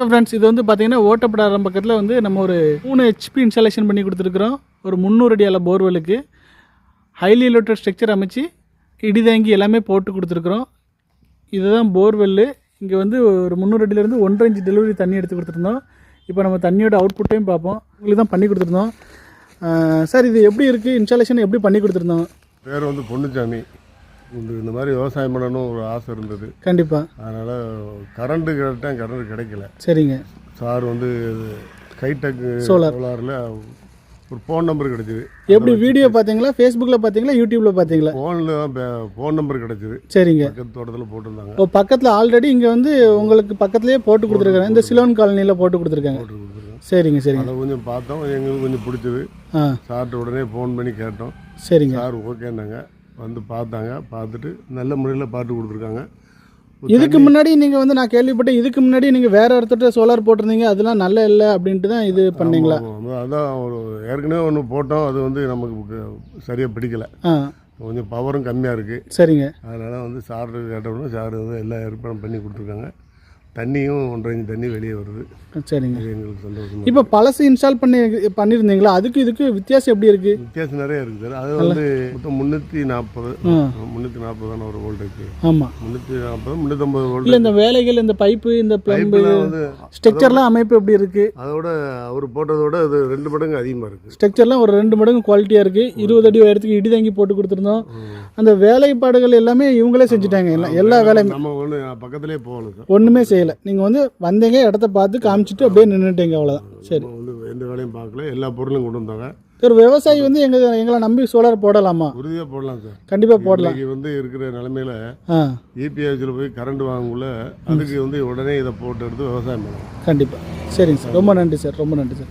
Friends, இது வந்து பார்த்தீங்கன்னா ஓட்டப்படாரம் பக்கத்தில் வந்து நம்ம ஒரு 3 HP இன்ஸ்டாலேஷன் பண்ணி கொடுத்துருக்குறோம். ஒரு 300 அடி அள போர்வெலுக்கு ஹைலி எலிவேட்டட் ஸ்ட்ரக்சர் அமைச்சு இடிதாங்கி எல்லாமே போட்டு கொடுத்துருக்குறோம். இதுதான் போர்வெல்லு. இங்கே வந்து ஒரு 300 அடியிலேருந்து 1.5 இன்ச் டெலிவரி தண்ணி எடுத்து கொடுத்துருந்தோம். இப்போ நம்ம தண்ணியோட அவுட்புட்டையும் பார்ப்போம். உங்களுக்கு தான் பண்ணி கொடுத்துருந்தோம். சார், இது எப்படி இருக்குது? இன்ஸ்டாலேஷன் எப்படி பண்ணி கொடுத்துருந்தோம்? பேர் வந்து பொன்னுச்சாமி. இந்த மாதிரி விவசாயம் பண்ணணும் ஒரு ஆசை இருந்தது. கண்டிப்பாக. அதனால் கரண்ட்டு கேட்டேன், கரண்ட் கிடைக்கல. சரிங்க. சார் வந்து ஹைடெக் சோலாரில் ஒரு ஃபோன் நம்பர் கிடச்சிது. எப்படி வீடியோ பார்த்தீங்களா, ஃபேஸ்புக்கில் பார்த்தீங்களா, யூடியூப்பில் பார்த்தீங்களா? ஃபோனில் தான் ஃபோன் நம்பர் கிடச்சிது. சரிங்க. பக்கத்து தோட்டத்தில் போட்டிருந்தாங்க. ஓ, பக்கத்தில் ஆல்ரெடி இங்கே வந்து உங்களுக்கு பக்கத்துலேயே போட்டு கொடுத்துருக்காங்க. இந்த சிலோன் காலனியில் போட்டு கொடுத்துருக்காங்க. சரிங்க சரிங்க. அதை கொஞ்சம் பார்த்தோம், எங்களுக்கு கொஞ்சம் பிடிச்சது. சார்கிட்ட உடனே ஃபோன் பண்ணி கேட்டோம். சரிங்க. சார் ஓகேன்னாங்க. வந்து பார்த்தாங்க, பார்த்துட்டு நல்ல முறையில் பார்த்து கொடுத்துருக்காங்க. இதுக்கு முன்னாடி நீங்கள் வந்து நான் கேள்விப்பட்டேன், இதுக்கு முன்னாடி நீங்கள் வேறு ஒருத்தட்ட சோலார் போட்டிருந்தீங்க, அதெல்லாம் நல்ல இல்லை அப்படின்ட்டு தான் இது பண்ணீங்களா? அதான் ஒரு ஏற்கனவே ஒன்று போட்டோம், அது வந்து நமக்கு சரியாக பிடிக்கல. கொஞ்சம் பவரும் கம்மியாக இருக்குது. சரிங்க. அதனால் வந்து சார் கேட்டோம்னா சார் வந்து எல்லா ஏற்பாடும் பண்ணி கொடுத்துருக்காங்க. தண்ணியும் 1.5 இன்ச் தண்ணி வெளியே வருது. சரிங்க. எங்களுக்கு சந்தோஷம். இப்போ பழசு இன்ஸ்டால் பண்ணியிருந்தீங்களா? அதுக்கு இதுக்கு வித்தியாசம் எப்படி இருக்குது? வித்தியாசம் நிறைய இருக்குது சார். அது வந்து மொத்தம் 340 தானே ஒரு வோல்டேஜ். ஆமாம், 340 350 வோல்ட். இல்லை, இந்த வேலைகள், இந்த பைப்பு, இந்த பிளம்பு, ஸ்ட்ரக்சர்லாம் அமைப்பு எப்படி இருக்குது? அதோட அவர் போட்டதோட அது 2 மடங்கு அதிகமாக இருக்குது. ஸ்ட்ரக்சர்லாம் ஒரு 2 மடங்கு குவாலிட்டியாக இருக்குது. 20 அடி உயரத்துக்கு இடிதாங்கி போட்டு கொடுத்துருந்தோம். அந்த வேலைப்பாடுகள் எல்லாமே இவங்களே செஞ்சுட்டாங்க. எல்லா வேலையும் நம்ம ஒன்று பக்கத்துலேயே போகணும் சார். ஒன்றுமே செய்யலை. நீங்கள் வந்து வந்தீங்க, இடத்த பார்த்து காமிச்சிட்டு அப்படியே நின்றுட்டீங்க, அவ்வளோதான். சரி. வந்து எந்த வேலையும் பார்க்கல, எல்லா பொருளும் கொண்டு வந்தாங்க. ஒரு விவசாயி வந்து எங்களை நம்பி சோலார் போடலாமா? உறுதியாக போடலாம் சார். கண்டிப்பாக போடலாம். இன்றைக்கி வந்து இருக்கிற நிலமையில இபிஎஸ்சில் போய் கரண்ட் வாங்கக்குள்ள அதுக்கு வந்து உடனே இதை போட்டு எடுத்து விவசாயம் பண்ணலாம். கண்டிப்பாக. சரிங்க சார், ரொம்ப நன்றி சார், ரொம்ப நன்றி சார்.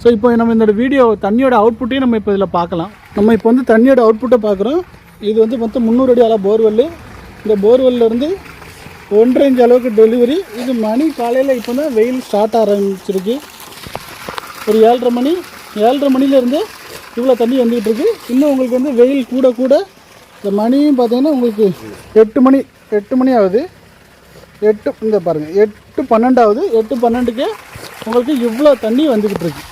ஸோ இப்போ நம்ம இந்த வீடியோ தண்ணியோட அவுட்புட்டையும் நம்ம இப்போ இதில் பார்க்கலாம். நம்ம இப்போ வந்து தண்ணியோட அவுட்புட்டை பார்க்குறோம். இது வந்து மொத்தம் 300 அடி அளவு போர்வெல். இந்த போர்வெல்லேருந்து 1.5 இன்ச் அளவுக்கு டெலிவரி. இது மணி காலையில் இப்போ தான் வெயில் ஸ்டார்ட் ஆரம்பிச்சிருக்கு. ஒரு 7:30 மணிலேருந்து இவ்வளோ தண்ணி வந்துக்கிட்டு இருக்குது. இன்னும் உங்களுக்கு வந்து வெயில் கூட கூட இந்த மணியும் பார்த்தீங்கன்னா உங்களுக்கு 8 மணி ஆகுது. இந்த பாருங்கள், 8:12 ஆகுது. 8:12க்கு உங்களுக்கு இவ்வளோ தண்ணி வந்துக்கிட்டு இருக்குது.